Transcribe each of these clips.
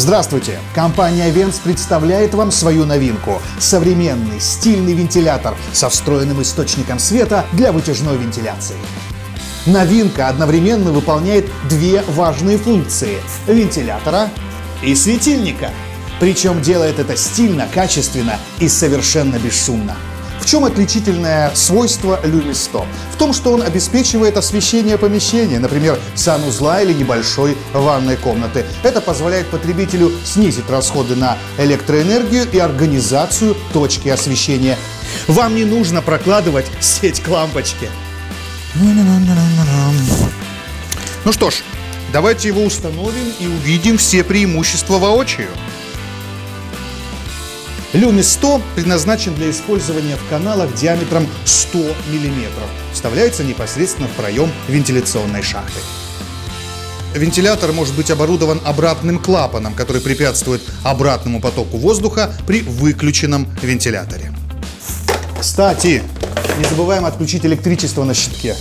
Здравствуйте! Компания Венц представляет вам свою новинку – современный стильный вентилятор со встроенным источником света для вытяжной вентиляции. Новинка одновременно выполняет две важные функции – вентилятора и светильника. Причем делает это стильно, качественно и совершенно бесшумно. В чем отличительное свойство Lumis 100? В том, что он обеспечивает освещение помещения, например, санузла или небольшой ванной комнаты. Это позволяет потребителю снизить расходы на электроэнергию и организацию точки освещения. Вам не нужно прокладывать сеть к лампочке. Ну что ж, давайте его установим и увидим все преимущества воочию. Lumis 100 предназначен для использования в каналах диаметром 100 мм. Вставляется непосредственно в проем вентиляционной шахты. Вентилятор может быть оборудован обратным клапаном, который препятствует обратному потоку воздуха при выключенном вентиляторе. Кстати, не забываем отключить электричество на щитке.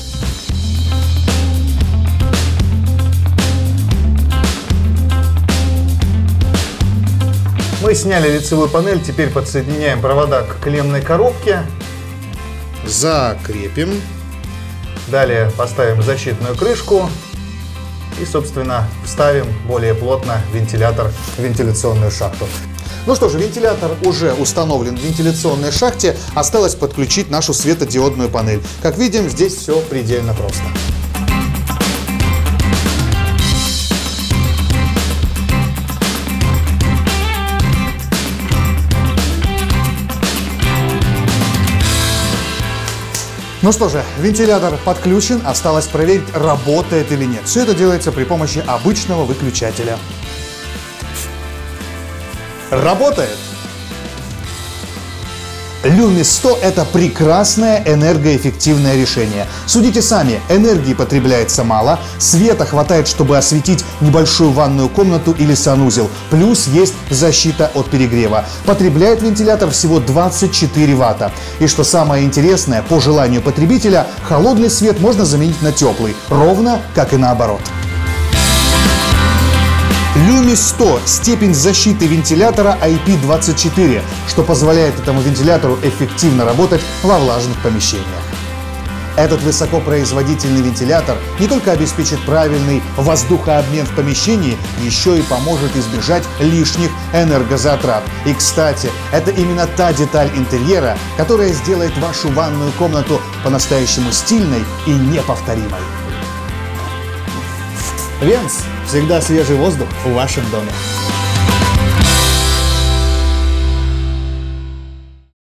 Мы сняли лицевую панель, теперь подсоединяем провода к клеммной коробке. Закрепим. Далее поставим защитную крышку и, собственно, вставим более плотно вентилятор в вентиляционную шахту. Ну что же, вентилятор уже установлен в вентиляционной шахте. Осталось подключить нашу светодиодную панель. Как видим, здесь все предельно просто. Ну что же, вентилятор подключен, осталось проверить, работает или нет. Все это делается при помощи обычного выключателя. Работает! Lumis 100 – это прекрасное энергоэффективное решение. Судите сами, энергии потребляется мало, света хватает, чтобы осветить небольшую ванную комнату или санузел. Плюс есть защита от перегрева. Потребляет вентилятор всего 24 Ватта. И что самое интересное, по желанию потребителя, холодный свет можно заменить на теплый, ровно как и наоборот. Lumis 100 – степень защиты вентилятора IP24, что позволяет этому вентилятору эффективно работать во влажных помещениях. Этот высокопроизводительный вентилятор не только обеспечит правильный воздухообмен в помещении, еще и поможет избежать лишних энергозатрат. И, кстати, это именно та деталь интерьера, которая сделает вашу ванную комнату по-настоящему стильной и неповторимой. Венц. Всегда свежий воздух в вашем доме.